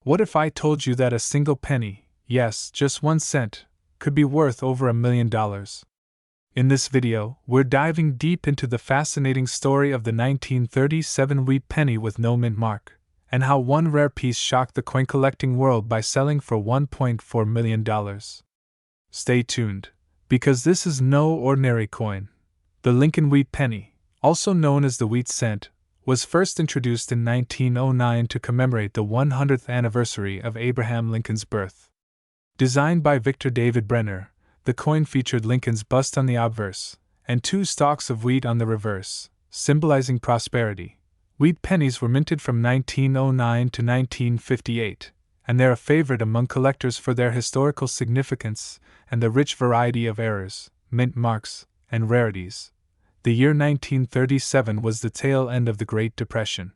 What if I told you that a single penny, yes, just 1 cent, could be worth over $1 million? In this video, we're diving deep into the fascinating story of the 1937 wheat penny with no mint mark, and how one rare piece shocked the coin collecting world by selling for $1.4 million. Stay tuned, because this is no ordinary coin. The Lincoln wheat penny, also known as the wheat cent, was first introduced in 1909 to commemorate the 100th anniversary of Abraham Lincoln's birth. Designed by Victor David Brenner, the coin featured Lincoln's bust on the obverse, and 2 stalks of wheat on the reverse, symbolizing prosperity. Wheat pennies were minted from 1909 to 1958, and they're a favorite among collectors for their historical significance and the rich variety of errors, mint marks, and rarities. The year 1937 was the tail end of the Great Depression.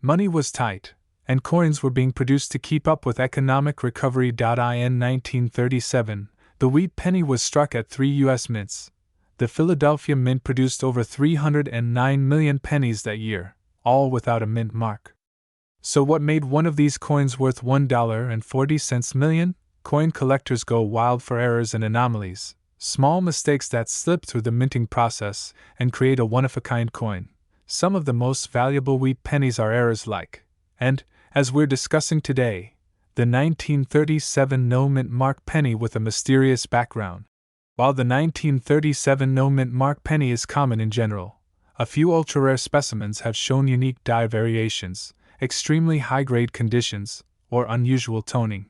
Money was tight, and coins were being produced to keep up with economic recovery. In 1937, the wheat penny was struck at 3 U.S. mints. The Philadelphia Mint produced over 309 million pennies that year, all without a mint mark. So what made one of these coins worth $1.40 million? Coin collectors go wild for errors and anomalies, small mistakes that slip through the minting process and create a one-of-a-kind coin. Some of the most valuable wheat pennies are errors like, and, as we're discussing today, the 1937 no-mint mark penny with a mysterious background. While the 1937 no-mint mark penny is common in general, a few ultra-rare specimens have shown unique die variations, extremely high-grade conditions, or unusual toning,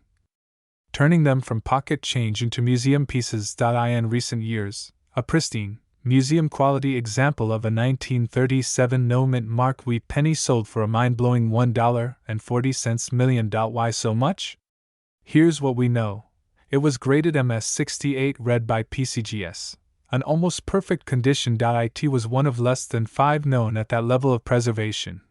turning them from pocket change into museum pieces. In recent years, a pristine, museum-quality example of a 1937 no-mint mark wheat penny sold for a mind-blowing $1.40 million. Why so much? Here's what we know. It was graded MS68 red by PCGS, an almost perfect condition. It was one of less than 5 known at that level of preservation.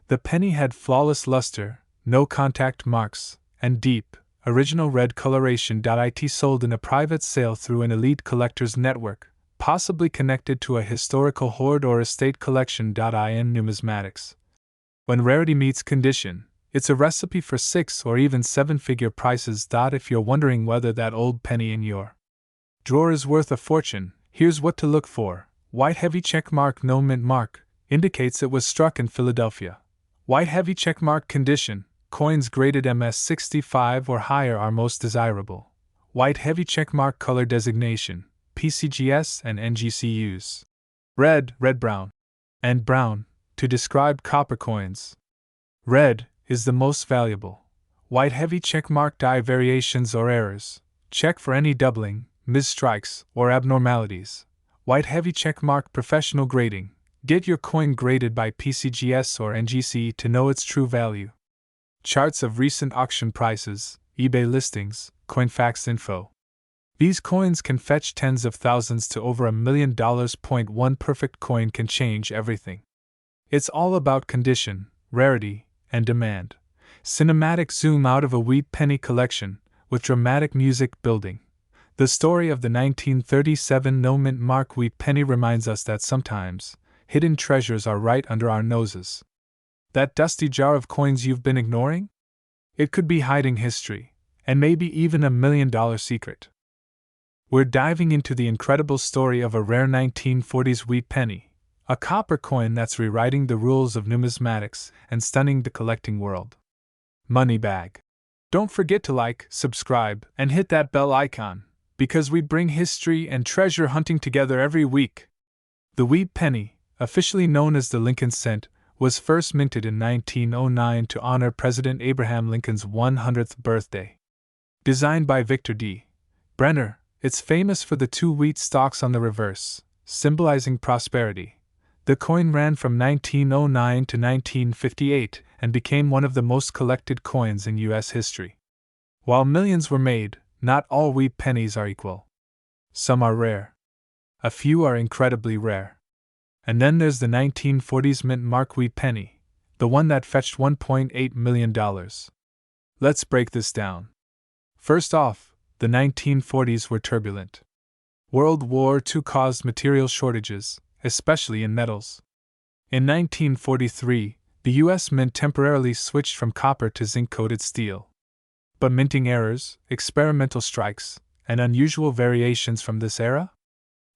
The penny had flawless luster, no contact marks, and deep, original red coloration. It sold in a private sale through an elite collectors network, possibly connected to a historical hoard or estate collection. In numismatics, when rarity meets condition, it's a recipe for 6 or even 7-figure prices. If you're wondering whether that old penny in your drawer is worth a fortune, here's what to look for. White heavy checkmark, no mint mark, indicates it was struck in Philadelphia. White heavy checkmark condition, coins graded MS65 or higher are most desirable. White heavy checkmark color designation, PCGS and NGCUs. Red, red-brown, and brown, to describe copper coins. Red is the most valuable. White heavy checkmark die variations or errors. Check for any doubling, misstrikes, or abnormalities. White heavy checkmark professional grading. Get your coin graded by PCGS or NGC to know its true value. Charts of recent auction prices, eBay listings, Coinfax info. These coins can fetch tens of thousands to over $1 million. One perfect coin can change everything. It's all about condition, rarity, and demand. Cinematic zoom out of a wheat penny collection, with dramatic music building. The story of the 1937 no-mint mark wheat penny reminds us that sometimes, hidden treasures are right under our noses. That dusty jar of coins you've been ignoring? It could be hiding history, and maybe even $1 million secret. We're diving into the incredible story of a rare 1940s wheat penny, a copper coin that's rewriting the rules of numismatics and stunning the collecting world. Money bag. Don't forget to like, subscribe, and hit that bell icon, because we bring history and treasure hunting together every week. The wheat penny, officially known as the Lincoln cent, was first minted in 1909 to honor President Abraham Lincoln's 100th birthday. Designed by Victor D. Brenner, it's famous for the 2 wheat stalks on the reverse, symbolizing prosperity. The coin ran from 1909 to 1958 and became one of the most collected coins in U.S. history. While millions were made, not all wheat pennies are equal. Some are rare. A few are incredibly rare. And then there's the 1940s mint mark wheat penny, the one that fetched $1.8 million. Let's break this down. First off, the 1940s were turbulent. World War II caused material shortages, especially in metals. In 1943, the U.S. Mint temporarily switched from copper to zinc-coated steel. But minting errors, experimental strikes, and unusual variations from this era?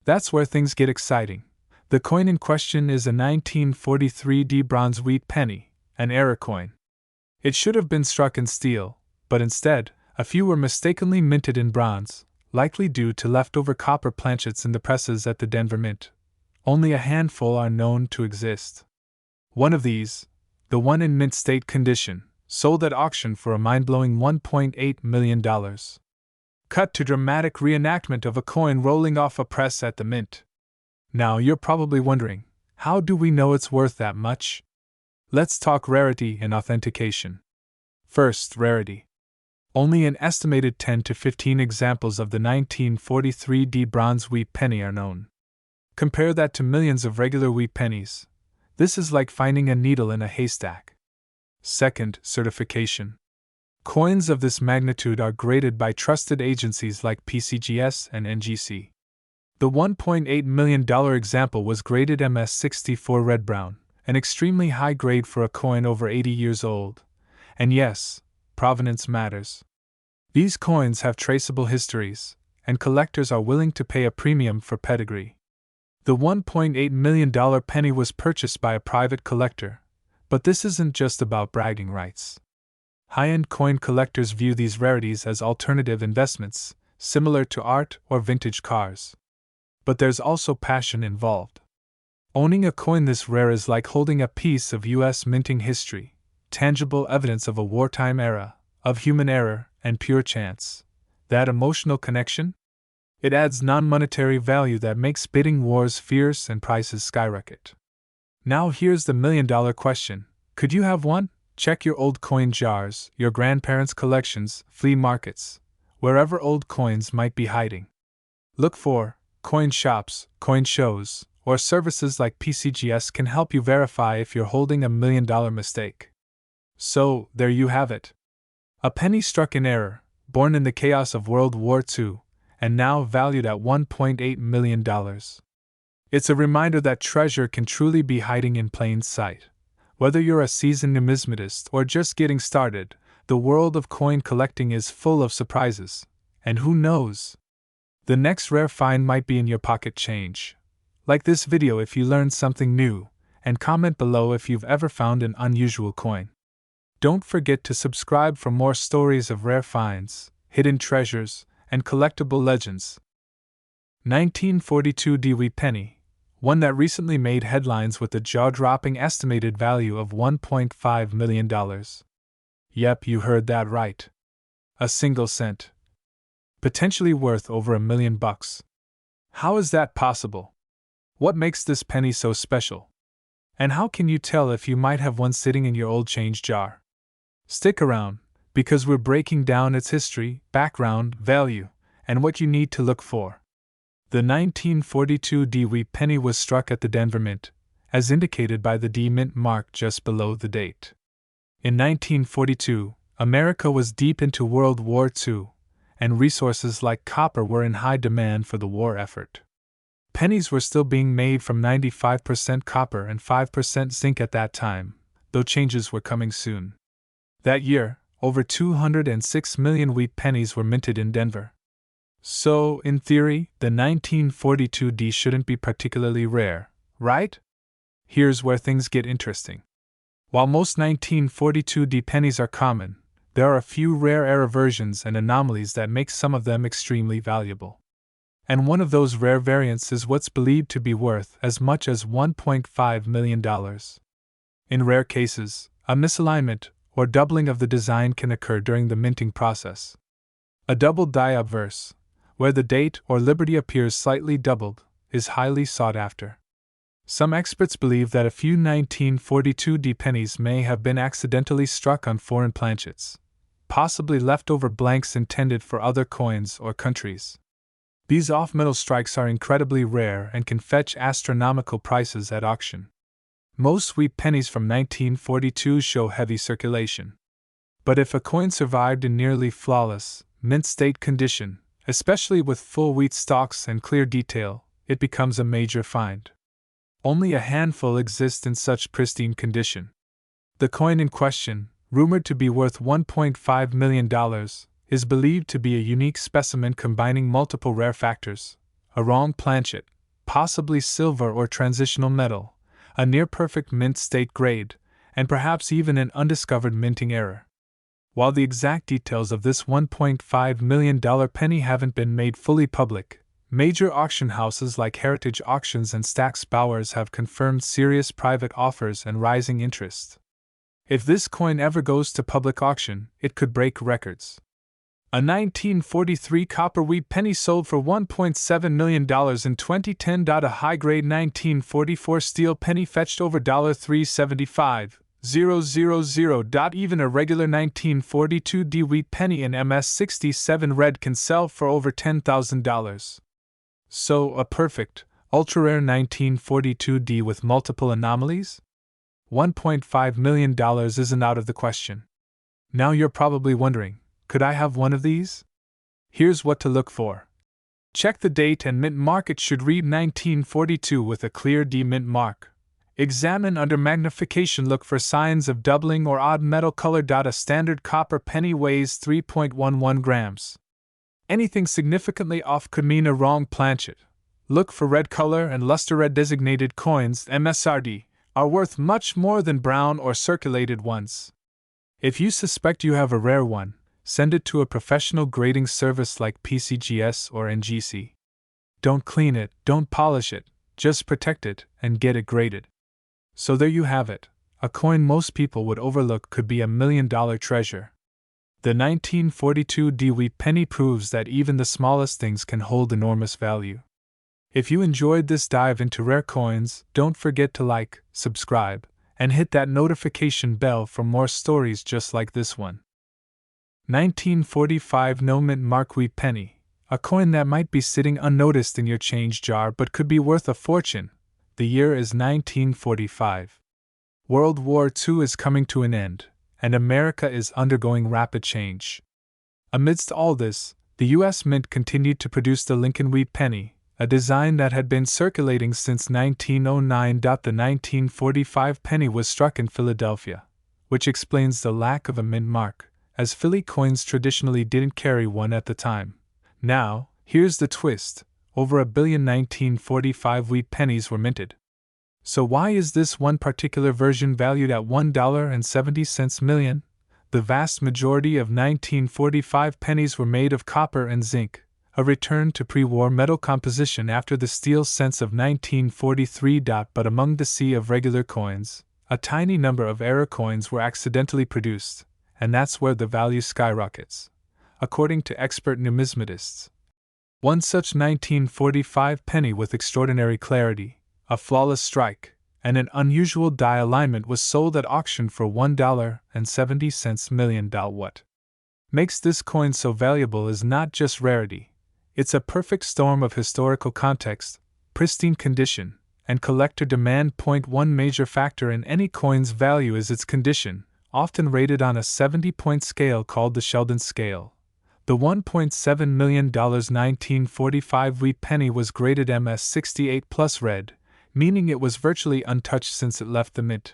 That's where things get exciting. The coin in question is a 1943 D bronze wheat penny, an error coin. It should have been struck in steel, but instead, a few were mistakenly minted in bronze, likely due to leftover copper planchets in the presses at the Denver Mint. Only a handful are known to exist. One of these, the one in mint state condition, sold at auction for a mind-blowing $1.8 million. Cut to dramatic reenactment of a coin rolling off a press at the mint. Now you're probably wondering, how do we know it's worth that much? Let's talk rarity and authentication. First, rarity. Only an estimated 10 to 15 examples of the 1943 D bronze wheat penny are known. Compare that to millions of regular wheat pennies. This is like finding a needle in a haystack. Second, certification. Coins of this magnitude are graded by trusted agencies like PCGS and NGC. The $1.8 million example was graded MS64 red brown, an extremely high grade for a coin over 80 years old. And yes, provenance matters. These coins have traceable histories, and collectors are willing to pay a premium for pedigree. The $1.8 million penny was purchased by a private collector, but this isn't just about bragging rights. High-end coin collectors view these rarities as alternative investments, similar to art or vintage cars. But there's also passion involved. Owning a coin this rare is like holding a piece of U.S. minting history, tangible evidence of a wartime era, of human error and pure chance. That emotional connection? It adds non-monetary value that makes bidding wars fierce and prices skyrocket. Now here's the million-dollar question. Could you have one? Check your old coin jars, your grandparents' collections, flea markets, wherever old coins might be hiding. Look for coin shops, coin shows, or services like PCGS can help you verify if you're holding a million-dollar mistake. So, there you have it. A penny struck in error, born in the chaos of World War II, and now valued at $1.8 million. It's a reminder that treasure can truly be hiding in plain sight. Whether you're a seasoned numismatist or just getting started, the world of coin collecting is full of surprises. And who knows? The next rare find might be in your pocket change. Like this video if you learned something new, and comment below if you've ever found an unusual coin. Don't forget to subscribe for more stories of rare finds, hidden treasures, and collectible legends. 1942 Dewey Penny, one that recently made headlines with a jaw-dropping estimated value of $1.5 million. Yep, you heard that right. A single cent. Potentially worth over $1 million. How is that possible? What makes this penny so special? And how can you tell if you might have one sitting in your old change jar? Stick around, because we're breaking down its history, background, value, and what you need to look for. The 1942 Dewey penny was struck at the Denver Mint, as indicated by the D Mint mark just below the date. In 1942, America was deep into World War II, and resources like copper were in high demand for the war effort. Pennies were still being made from 95% copper and 5% zinc at that time, though changes were coming soon. That year, over 206 million wheat pennies were minted in Denver. So, in theory, the 1942 D shouldn't be particularly rare, right? Here's where things get interesting. While most 1942 D pennies are common, there are a few rare error versions and anomalies that make some of them extremely valuable. And one of those rare variants is what's believed to be worth as much as $1.5 million. In rare cases, a misalignment or doubling of the design can occur during the minting process. A double die obverse, where the date or liberty appears slightly doubled, is highly sought after. Some experts believe that a few 1942 D pennies may have been accidentally struck on foreign planchets, possibly leftover blanks intended for other coins or countries. These off-metal strikes are incredibly rare and can fetch astronomical prices at auction. Most wheat pennies from 1942 show heavy circulation. But if a coin survived in nearly flawless, mint state condition, especially with full wheat stalks and clear detail, it becomes a major find. Only a handful exist in such pristine condition. The coin in question, rumored to be worth $1.5 million, is believed to be a unique specimen combining multiple rare factors: a wrong planchet, possibly silver or transitional metal, a near-perfect mint state grade, and perhaps even an undiscovered minting error. While the exact details of this $1.5 million penny haven't been made fully public, major auction houses like Heritage Auctions and Stack's Bowers have confirmed serious private offers and rising interest. If this coin ever goes to public auction, it could break records. A 1943 copper wheat penny sold for $1.7 million in 2010. A high-grade 1944 steel penny fetched over $375,000. Even a regular 1942D wheat penny in MS67 red can sell for over $10,000. So, a perfect, ultra-rare 1942D with multiple anomalies? $1.5 million isn't out of the question. Now you're probably wondering, could I have one of these? Here's what to look for. Check the date and mint mark. It should read 1942 with a clear D mint mark. Examine under magnification. Look for signs of doubling or odd metal color. A standard copper penny weighs 3.11 grams. Anything significantly off could mean a wrong planchet. Look for red color and luster. Red designated coins, MSRD, are worth much more than brown or circulated ones. If you suspect you have a rare one, send it to a professional grading service like PCGS or NGC. Don't clean it, don't polish it, just protect it and get it graded. So there you have it. A coin most people would overlook could be $1 million treasure. The 1942 D wheat penny proves that even the smallest things can hold enormous value. If you enjoyed this dive into rare coins, don't forget to like, subscribe, and hit that notification bell for more stories just like this one. 1945 no mint mark wheat penny, a coin that might be sitting unnoticed in your change jar but could be worth a fortune. The year is 1945. World War II is coming to an end, and America is undergoing rapid change. Amidst all this, the U.S. Mint continued to produce the Lincoln wheat penny, a design that had been circulating since 1909. The 1945 penny was struck in Philadelphia, which explains the lack of a mint mark, as Philly coins traditionally didn't carry one at the time. Now, here's the twist: over 1 billion 1945 wheat pennies were minted. So why is this one particular version valued at $1.70 million? The vast majority of 1945 pennies were made of copper and zinc, a return to pre-war metal composition after the steel cents of 1943. But among the sea of regular coins, a tiny number of error coins were accidentally produced, and that's where the value skyrockets, according to expert numismatists. One such 1945 penny with extraordinary clarity, a flawless strike, and an unusual die alignment was sold at auction for $1.70 million. What makes this coin so valuable is not just rarity. It's a perfect storm of historical context, pristine condition, and collector demand. One major factor in any coin's value is its condition, often rated on a 70-point scale called the Sheldon scale. The $1.7 million 1945 wheat penny was graded MS68 plus red, meaning it was virtually untouched since it left the mint.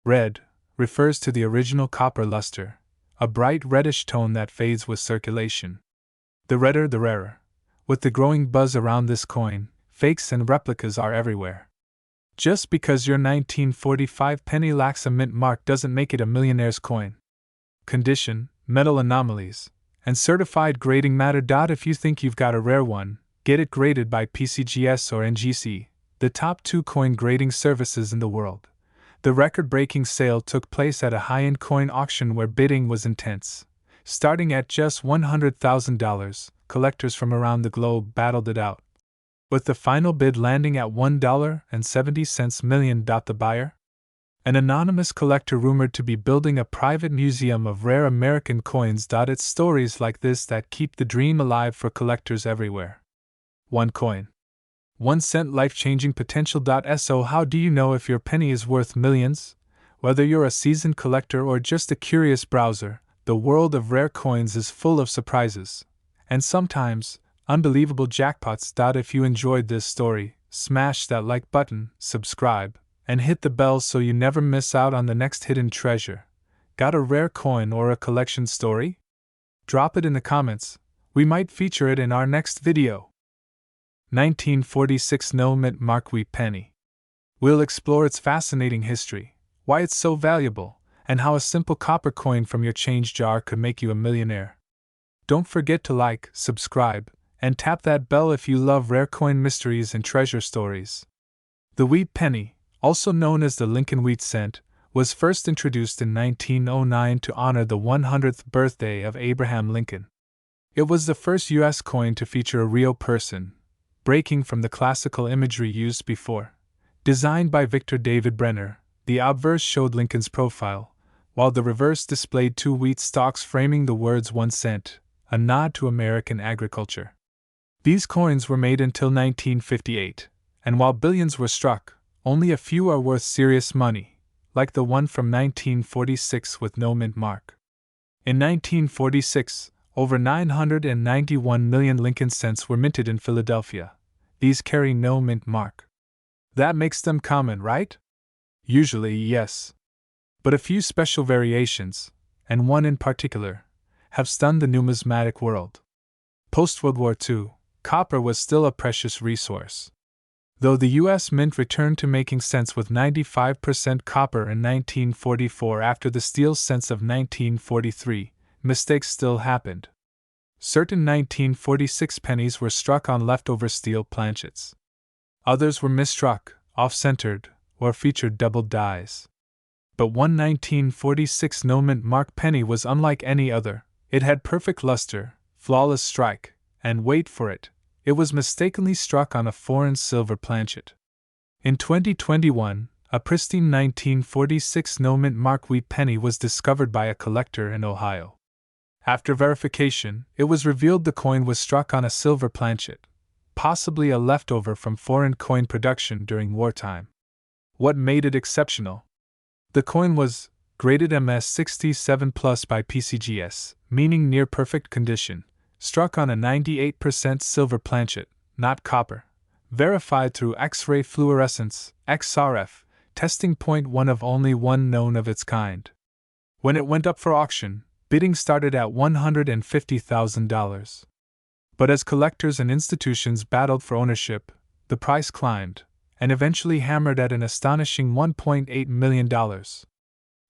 Red refers to the original copper luster, a bright reddish tone that fades with circulation. The redder the rarer. With the growing buzz around this coin, fakes and replicas are everywhere. Just because your 1945 penny lacks a mint mark doesn't make it a millionaire's coin. Condition, metal anomalies, and certified grading matter. If you think you've got a rare one, get it graded by PCGS or NGC, the top 2 coin grading services in the world. The record-breaking sale took place at a high-end coin auction where bidding was intense. Starting at just $100,000, collectors from around the globe battled it out, with the final bid landing at $1.70 million. The buyer? An anonymous collector rumored to be building a private museum of rare American coins. It's stories like this that keep the dream alive for collectors everywhere. One coin. 1 cent life-changing potential. So how do you know if your penny is worth millions? Whether you're a seasoned collector or just a curious browser, the world of rare coins is full of surprises, and sometimes, unbelievable jackpots. If you enjoyed this story, smash that like button, subscribe, and hit the bell so you never miss out on the next hidden treasure. Got a rare coin or a collection story? Drop it in the comments. We might feature it in our next video. 1946 No Mint Mark Wheat Penny. We'll explore its fascinating history, why it's so valuable, and how a simple copper coin from your change jar could make you a millionaire. Don't forget to like, subscribe, and tap that bell if you love rare coin mysteries and treasure stories. The wheat penny, also known as the Lincoln wheat cent, was first introduced in 1909 to honor the 100th birthday of Abraham Lincoln. It was the first U.S. coin to feature a real person, breaking from the classical imagery used before. Designed by Victor David Brenner, the obverse showed Lincoln's profile, while the reverse displayed two wheat stalks framing the words 1 cent, a nod to American agriculture. These coins were made until 1958, and while billions were struck, only a few are worth serious money, like the one from 1946 with no mint mark. In 1946, over 991 million Lincoln cents were minted in Philadelphia. These carry no mint mark. That makes them common, right? Usually, yes. But a few special variations, and one in particular, have stunned the numismatic world. Post-World War II, copper was still a precious resource. Though the U.S. Mint returned to making cents with 95% copper in 1944 after the steel cents of 1943, mistakes still happened. Certain 1946 pennies were struck on leftover steel planchets. Others were misstruck, off-centered, or featured doubled dies. But one 1946 no mint mark penny was unlike any other. It had perfect luster, flawless strike, and wait for it, it was mistakenly struck on a foreign silver planchet. In 2021, a pristine 1946 no mint mark wheat penny was discovered by a collector in Ohio. After verification, it was revealed the coin was struck on a silver planchet, possibly a leftover from foreign coin production during wartime. What made it exceptional? The coin was graded MS67+ by PCGS, meaning near perfect condition, struck on a 98% silver planchet, not copper, verified through X-ray fluorescence, XRF, testing point, one of only one known of its kind. When it went up for auction, bidding started at $150,000. But as collectors and institutions battled for ownership, the price climbed, and eventually hammered at an astonishing $1.8 million.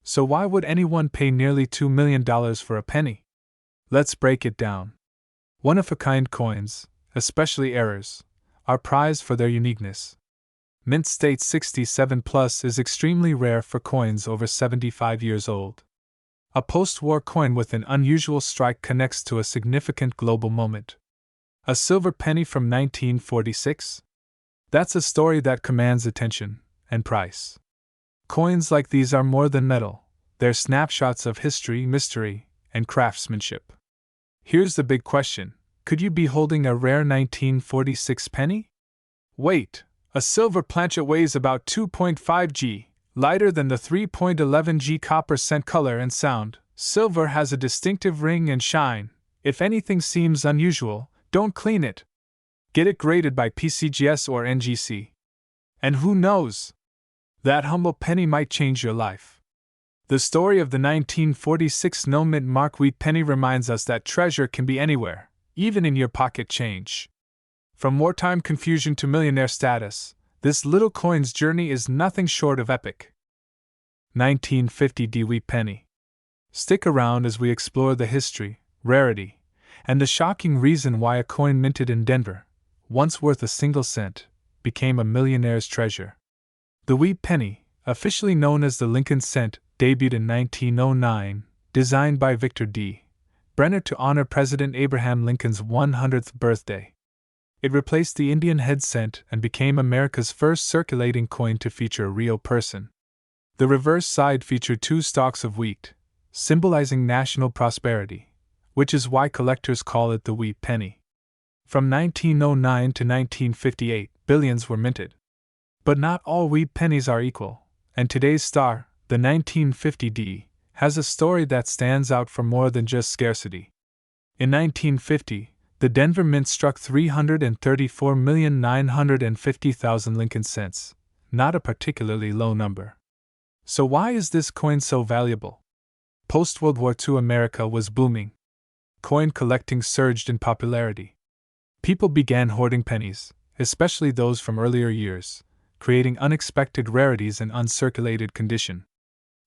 So why would anyone pay nearly $2 million for a penny? Let's break it down. One-of-a-kind coins, especially errors, are prized for their uniqueness. Mint State 67+ is extremely rare for coins over 75 years old. A post-war coin with an unusual strike connects to a significant global moment. A silver penny from 1946? That's a story that commands attention and price. Coins like these are more than metal, they're snapshots of history, mystery, and craftsmanship. Here's the big question: could you be holding a rare 1946 penny? Wait, a silver planchet weighs about 2.5 g, lighter than the 3.11 g copper cent. Color and sound. Silver has a distinctive ring and shine. If anything seems unusual, don't clean it. Get it graded by PCGS or NGC. And who knows? That humble penny might change your life. The story of the 1946 no mint mark wheat penny reminds us that treasure can be anywhere, even in your pocket change. From wartime confusion to millionaire status, this little coin's journey is nothing short of epic. 1950 D wheat penny. Stick around as we explore the history, rarity, and the shocking reason why a coin minted in Denver, once worth a single cent, became a millionaire's treasure. The wheat penny, officially known as the Lincoln cent, debuted in 1909, designed by Victor D. Brenner to honor President Abraham Lincoln's 100th birthday. It replaced the Indian head cent and became America's first circulating coin to feature a real person. The reverse side featured two stalks of wheat, symbolizing national prosperity, which is why collectors call it the wheat penny. From 1909 to 1958, billions were minted. But not all wheat pennies are equal, and today's star, the 1950 D, has a story that stands out for more than just scarcity. In 1950, the Denver Mint struck 334,950,000 Lincoln cents, not a particularly low number. So why is this coin so valuable? Post-World War II America was booming. Coin collecting surged in popularity. People began hoarding pennies, especially those from earlier years, creating unexpected rarities in uncirculated condition.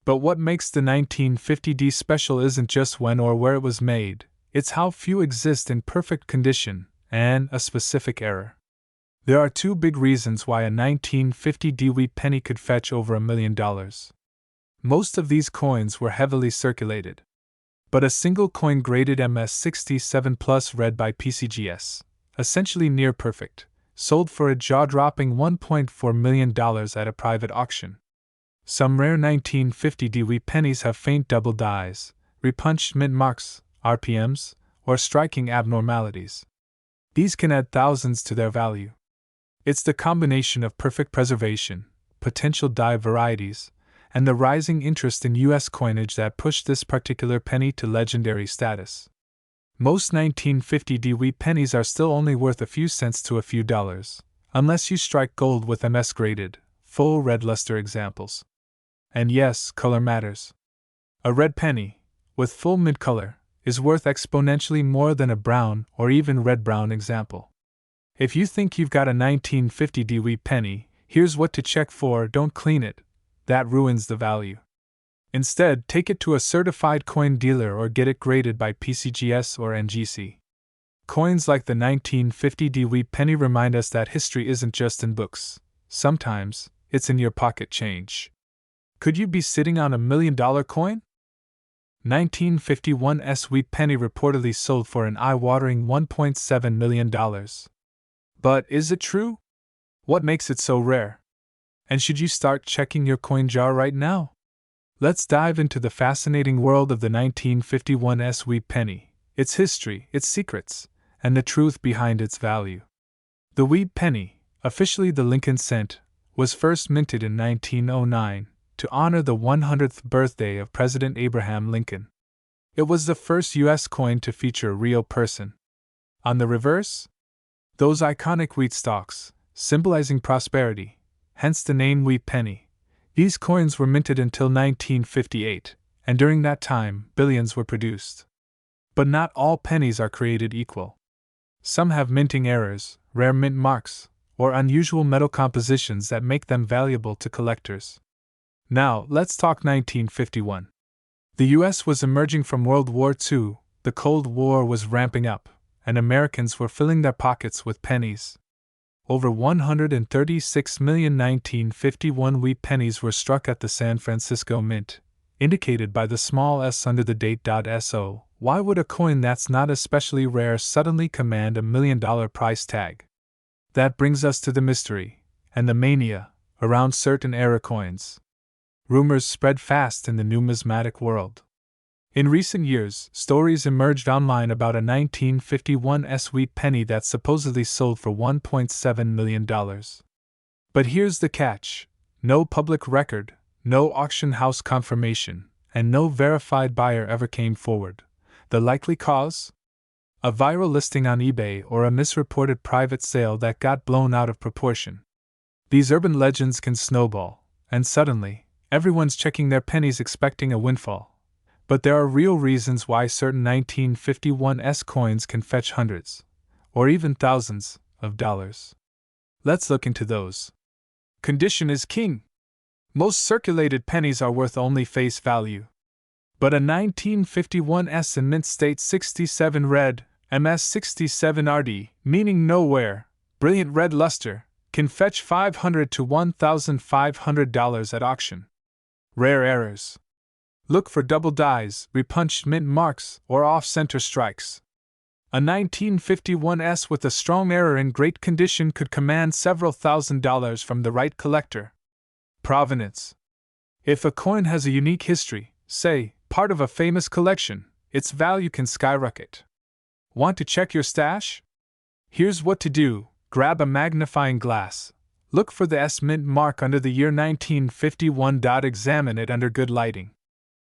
But what makes the 1950D special isn't just when or where it was made, it's how few exist in perfect condition, and a specific error. There are two big reasons why a 1950D wheat penny could fetch over $1 million. Most of these coins were heavily circulated. But a single coin graded MS67 Plus read by PCGS, essentially near perfect, sold for a jaw-dropping $1.4 million at a private auction. Some rare 1950D wheat pennies have faint double dies, repunched mint marks, RPMs, or striking abnormalities. These can add thousands to their value. It's the combination of perfect preservation, potential die varieties, and the rising interest in U.S. coinage that pushed this particular penny to legendary status. Most 1950D wheat pennies are still only worth a few cents to a few dollars, unless you strike gold with MS-graded, full red luster examples. And yes, color matters. A red penny, with full mint color, is worth exponentially more than a brown or even red-brown example. If you think you've got a 1950D wheat penny, here's what to check for: don't clean it. That ruins the value. Instead, take it to a certified coin dealer or get it graded by PCGS or NGC. Coins like the 1950D wheat penny remind us that history isn't just in books. Sometimes, it's in your pocket change. Could you be sitting on $1 million coin? 1951's wheat penny reportedly sold for an eye-watering $1.7 million. But is it true? What makes it so rare? And should you start checking your coin jar right now? Let's dive into the fascinating world of the 1951's wheat penny, its history, its secrets, and the truth behind its value. The wheat penny, officially the Lincoln cent, was first minted in 1909 to honor the 100th birthday of President Abraham Lincoln. It was the first U.S. coin to feature a real person. On the reverse, those iconic wheat stalks, symbolizing prosperity, hence the name wheat penny. These coins were minted until 1958, and during that time, billions were produced. But not all pennies are created equal. Some have minting errors, rare mint marks, or unusual metal compositions that make them valuable to collectors. Now, let's talk 1951. The U.S. was emerging from World War II, the Cold War was ramping up, and Americans were filling their pockets with pennies. Over 136 million 1951 wheat pennies were struck at the San Francisco Mint, indicated by the small s under the date. So, why would a coin that's not especially rare suddenly command $1 million price tag? That brings us to the mystery, and the mania, around certain era coins. Rumors spread fast in the numismatic world. In recent years, stories emerged online about a 1951's wheat penny that supposedly sold for $1.7 million. But here's the catch: no public record, no auction house confirmation, and no verified buyer ever came forward. The likely cause? A viral listing on eBay or a misreported private sale that got blown out of proportion. These urban legends can snowball, and suddenly, everyone's checking their pennies expecting a windfall. But there are real reasons why certain 1951's coins can fetch hundreds, or even thousands, of dollars. Let's look into those. Condition is king. Most circulated pennies are worth only face value. But a 1951's in mint state 67 red, MS67RD, meaning nowhere, brilliant red luster, can fetch $500 to $1,500 at auction. Rare errors. Look for double dies, repunched mint marks, or off-center strikes. A 1951's with a strong error in great condition could command several $1,000s from the right collector. Provenance. If a coin has a unique history, say, part of a famous collection, its value can skyrocket. Want to check your stash? Here's what to do: grab a magnifying glass. Look for the S mint mark under the year 1951. Examine it under good lighting.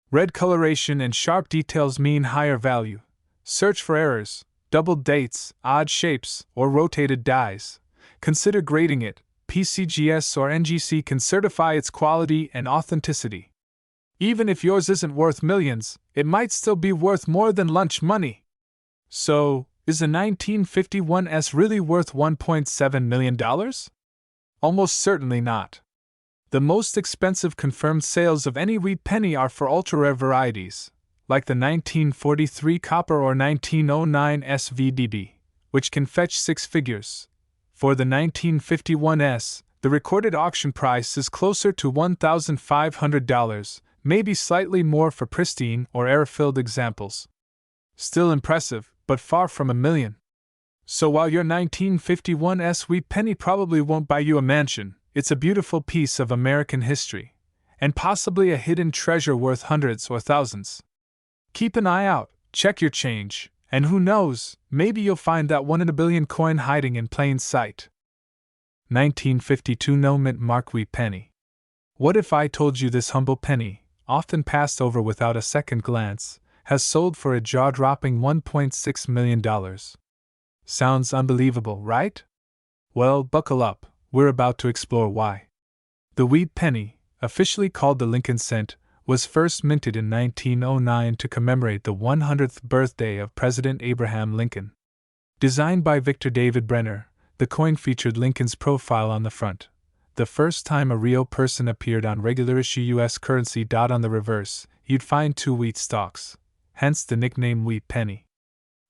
Red coloration and sharp details mean higher value. Search for errors, double dates, odd shapes, or rotated dies. Consider grading it. PCGS or NGC can certify its quality and authenticity. Even if yours isn't worth millions, it might still be worth more than lunch money. So, is a 1951s really worth $1.7 million? Almost certainly not. The most expensive confirmed sales of any wheat penny are for ultra-rare varieties, like the 1943 copper or 1909 SVDB, which can fetch six figures. For the 1951s, the recorded auction price is closer to $1,500, maybe slightly more for pristine or air-filled examples. Still impressive, but far from a million. So while your 1951s wheat penny probably won't buy you a mansion, it's a beautiful piece of American history, and possibly a hidden treasure worth hundreds or thousands. Keep an eye out, check your change, and who knows, maybe you'll find that one in a billion coin hiding in plain sight. 1952 No Mint Mark Wheat Penny. What if I told you this humble penny, often passed over without a second glance, has sold for a jaw-dropping $1.6 million? Sounds unbelievable, right? Well, buckle up, we're about to explore why. The wheat penny, officially called the Lincoln cent, was first minted in 1909 to commemorate the 100th birthday of President Abraham Lincoln. Designed by Victor David Brenner, the coin featured Lincoln's profile on the front, the first time a real person appeared on regular issue U.S. currency. On the reverse, you'd find two wheat stalks, hence the nickname Wheat Penny.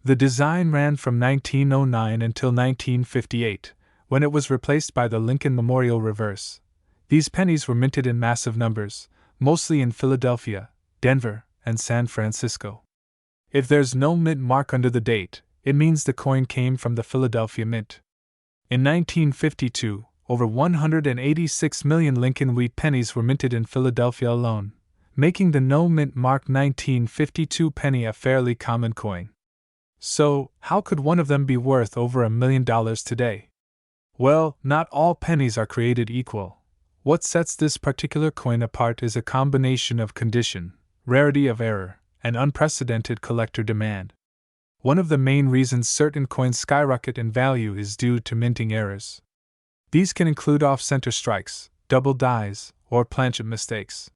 The design ran from 1909 until 1958, when it was replaced by the Lincoln Memorial reverse. These pennies were minted in massive numbers, mostly in Philadelphia, Denver, and San Francisco. If there's no mint mark under the date, it means the coin came from the Philadelphia Mint. In 1952, over 186 million Lincoln wheat pennies were minted in Philadelphia alone, making the no mint mark 1952 penny a fairly common coin. So, how could one of them be worth over $1 million today? Well, not all pennies are created equal. What sets this particular coin apart is a combination of condition, rarity of error, and unprecedented collector demand. One of the main reasons certain coins skyrocket in value is due to minting errors. These can include off-center strikes, double dies, or planchet mistakes.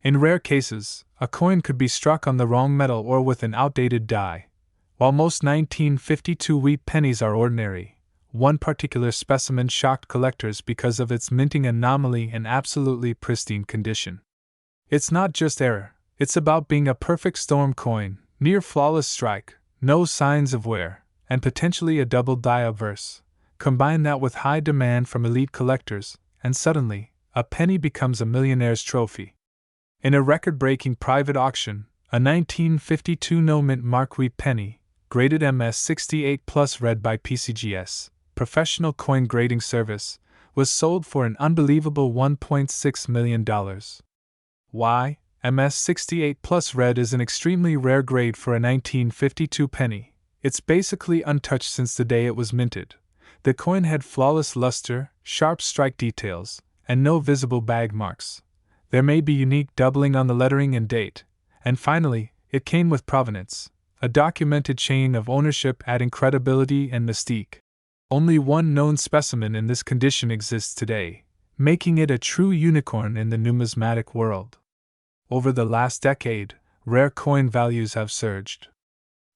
In rare cases, a coin could be struck on the wrong metal or with an outdated die. While most 1952 wheat pennies are ordinary, one particular specimen shocked collectors because of its minting anomaly and absolutely pristine condition. It's not just error, it's about being a perfect storm coin, near flawless strike, no signs of wear, and potentially a double die obverse. Combine that with high demand from elite collectors, and suddenly, a penny becomes a millionaire's trophy. In a record-breaking private auction, a 1952 no mint mark wheat penny, graded MS68 Plus read by PCGS, Professional Coin Grading Service, was sold for an unbelievable $1.6 million. Why? MS68 Plus Red is an extremely rare grade for a 1952 penny. It's basically untouched since the day it was minted. The coin had flawless luster, sharp strike details, and no visible bag marks. There may be unique doubling on the lettering and date. And finally, it came with provenance, a documented chain of ownership adding credibility and mystique. Only one known specimen in this condition exists today, making it a true unicorn in the numismatic world. Over the last decade, rare coin values have surged.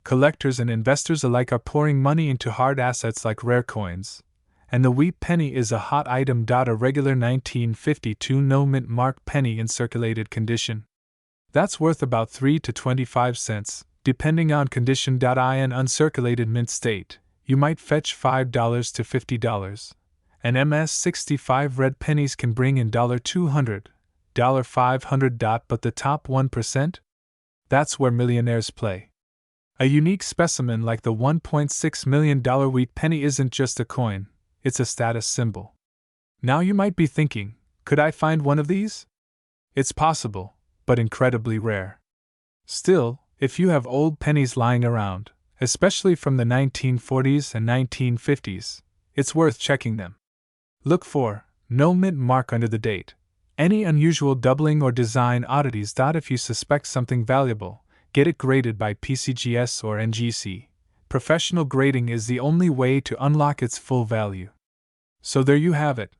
Collectors and investors alike are pouring money into hard assets like rare coins, and the wheat penny is a hot item. A regular 1952 no mint mark penny in circulated condition. That's worth about 3 to 25 cents, depending on condition. In uncirculated mint state, you might fetch $5 to $50, and MS65 red pennies can bring in $200, $500. But the top 1%? That's where millionaires play. A unique specimen like the $1.6 million wheat penny isn't just a coin, it's a status symbol. Now you might be thinking, could I find one of these? It's possible, but incredibly rare. Still, if you have old pennies lying around, especially from the 1940s and 1950s, it's worth checking them. Look for no mint mark under the date, any unusual doubling or design oddities. If you suspect something valuable, get it graded by PCGS or NGC. Professional grading is the only way to unlock its full value. So there you have it,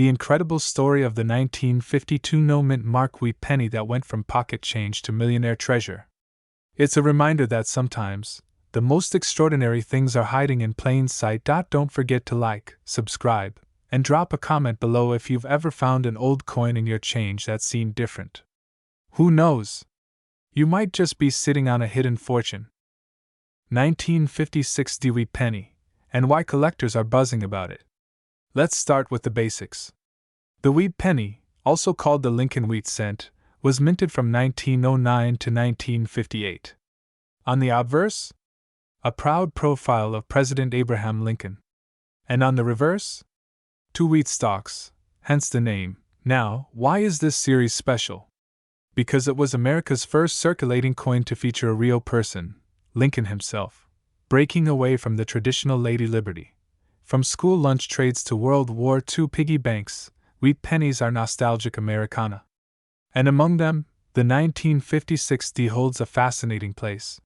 the incredible story of the 1952 no-mint mark wheat penny that went from pocket change to millionaire treasure. It's a reminder that sometimes, the most extraordinary things are hiding in plain sight. Don't forget to like, subscribe, and drop a comment below if you've ever found an old coin in your change that seemed different. Who knows? You might just be sitting on a hidden fortune. 1956 wheat penny, and why collectors are buzzing about it. Let's start with the basics. The wheat penny, also called the Lincoln wheat cent, was minted from 1909 to 1958. On the obverse, a proud profile of President Abraham Lincoln. And on the reverse, 2 wheat stalks, hence the name. Now, why is this series special? Because it was America's first circulating coin to feature a real person, Lincoln himself, breaking away from the traditional Lady Liberty. From school lunch trades to World War II piggy banks, wheat pennies are nostalgic Americana. And among them, the 1956 D holds a fascinating place.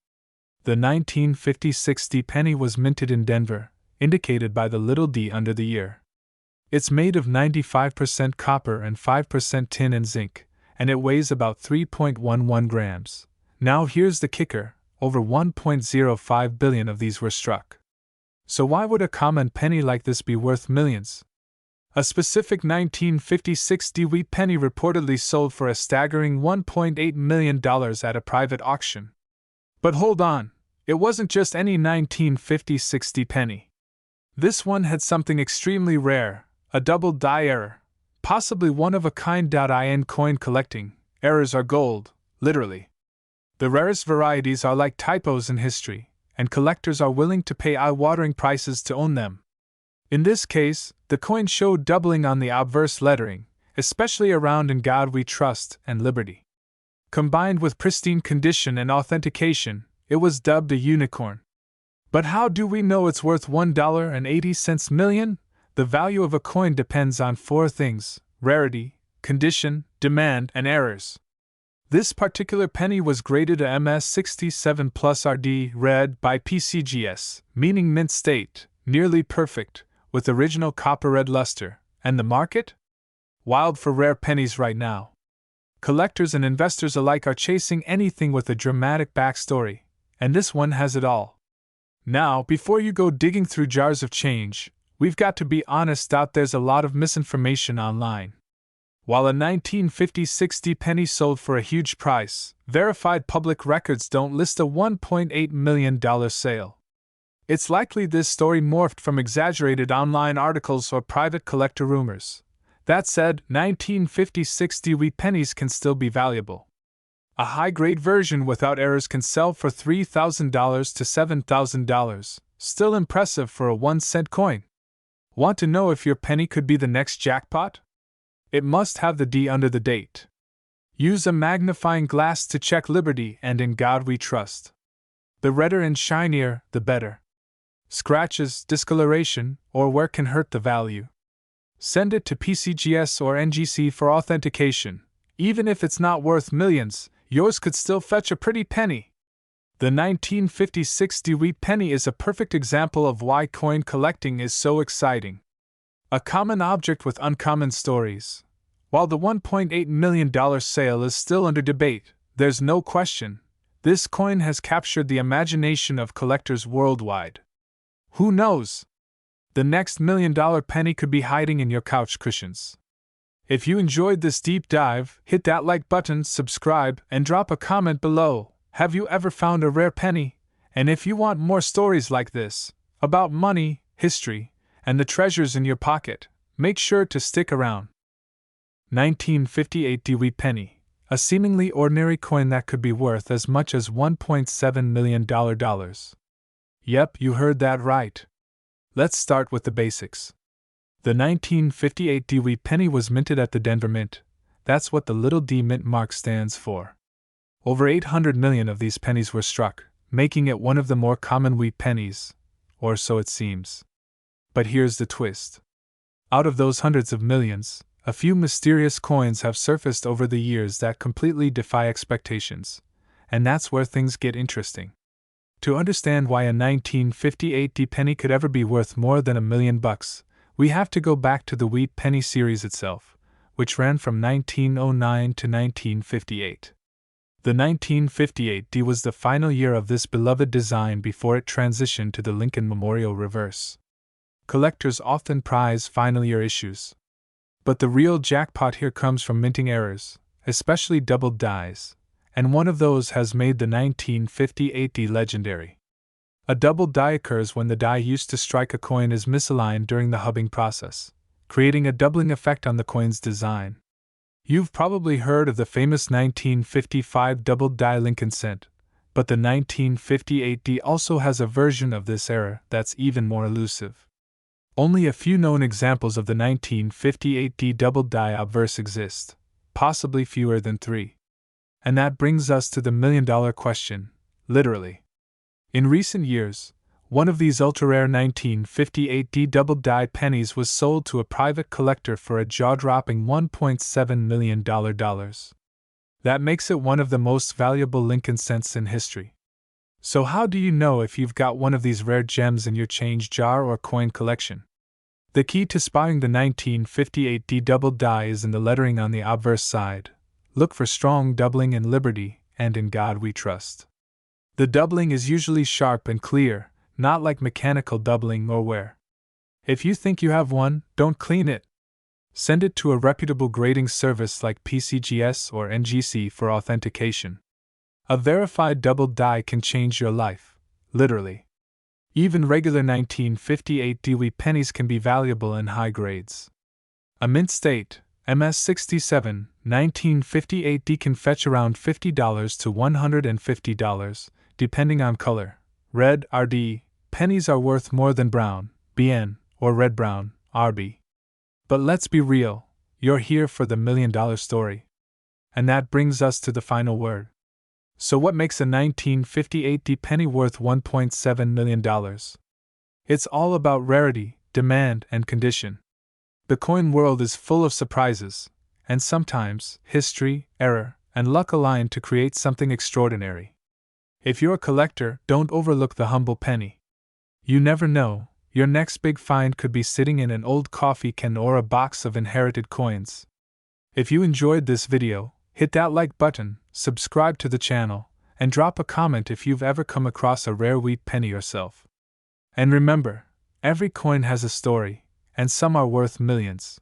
The 1956 D penny was minted in Denver, indicated by the little d under the year. It's made of 95% copper and 5% tin and zinc, and it weighs about 3.11 grams. Now here's the kicker, over 1.05 billion of these were struck. So why would a common penny like this be worth millions? A specific 1956 D wheat penny reportedly sold for a staggering $1.8 million at a private auction. But hold on, it wasn't just any 1956 D penny. This one had something extremely rare, a double die error, possibly one of a kind. In coin collecting, errors are gold, literally. The rarest varieties are like typos in history, and collectors are willing to pay eye-watering prices to own them. In this case, the coin showed doubling on the obverse lettering, especially around "In God We Trust" and "Liberty." Combined with pristine condition and authentication, it was dubbed a unicorn. But how do we know it's worth $1.80 million? The value of a coin depends on 4 things: rarity, condition, demand, and errors. This particular penny was graded a MS67 plus RD red by PCGS, meaning mint state, nearly perfect, with original copper red luster. And the market? Wild for rare pennies right now. Collectors and investors alike are chasing anything with a dramatic backstory, and this one has it all. Now, before you go digging through jars of change, we've got to be honest. There's a lot of misinformation online. While a 1956 D penny sold for a huge price, verified public records don't list a $1.8 million sale. It's likely this story morphed from exaggerated online articles or private collector rumors. That said, 1956 D wheat pennies can still be valuable. A high-grade version without errors can sell for $3,000 to $7,000, still impressive for a 1-cent coin. Want to know if your penny could be the next jackpot? It must have the D under the date. Use a magnifying glass to check Liberty and In God We Trust. The redder and shinier, the better. Scratches, discoloration, or wear can hurt the value. Send it to PCGS or NGC for authentication. Even if it's not worth millions, yours could still fetch a pretty penny. The 1956 D wheat penny is a perfect example of why coin collecting is so exciting. A common object with uncommon stories. While the $1.8 million sale is still under debate, there's no question, this coin has captured the imagination of collectors worldwide. Who knows? The next $1 million penny could be hiding in your couch cushions. If you enjoyed this deep dive, hit that like button, subscribe, and drop a comment below. Have you ever found a rare penny? And if you want more stories like this, about money, history, and the treasures in your pocket, make sure to stick around. 1958 D wheat penny, a seemingly ordinary coin that could be worth as much as $1.7 million. Yep, you heard that right. Let's start with the basics. The 1958 D wheat penny was minted at the Denver Mint. That's what the little d mint mark stands for. Over 800 million of these pennies were struck, making it one of the more common wheat pennies, or so it seems. But here's the twist. Out of those hundreds of millions, a few mysterious coins have surfaced over the years that completely defy expectations, and that's where things get interesting. To understand why a 1958 D penny could ever be worth more than $1 million, We have to go back to the wheat penny series itself, which ran from 1909 to 1958. The 1958D was the final year of this beloved design before it transitioned to the Lincoln Memorial Reverse. Collectors often prize final year issues. But the real jackpot here comes from minting errors, especially doubled dies, and one of those has made the 1958D legendary. A double die occurs when the die used to strike a coin is misaligned during the hubbing process, creating a doubling effect on the coin's design. You've probably heard of the famous 1955 doubled die Lincoln cent, but the 1958D also has a version of this error that's even more elusive. Only a few known examples of the 1958D doubled die obverse exist, possibly fewer than 3. And that brings us to the million-dollar question, literally. In recent years, one of these ultra-rare 1958D double die pennies was sold to a private collector for a jaw-dropping $1.7 million. That makes it one of the most valuable Lincoln cents in history. So how do you know if you've got one of these rare gems in your change jar or coin collection? The key to spotting the 1958D double die is in the lettering on the obverse side. Look for strong doubling in Liberty and In God We Trust. The doubling is usually sharp and clear, not like mechanical doubling or wear. If you think you have one, don't clean it. Send it to a reputable grading service like PCGS or NGC for authentication. A verified double die can change your life, literally. Even regular 1958D wheat pennies can be valuable in high grades. A mint state, MS67, 1958D can fetch around $50 to $150, depending on color. Red, RD, pennies are worth more than brown, BN, or red-brown, RB. But let's be real, you're here for the million-dollar story. And that brings us to the final word. So what makes a 1958D penny worth $1.7 million? It's all about rarity, demand, and condition. The coin world is full of surprises, and sometimes history, error, and luck align to create something extraordinary. If you're a collector, don't overlook the humble penny. You never know, your next big find could be sitting in an old coffee can or a box of inherited coins. If you enjoyed this video, hit that like button, subscribe to the channel, and drop a comment if you've ever come across a rare wheat penny yourself. And remember, every coin has a story, and some are worth millions.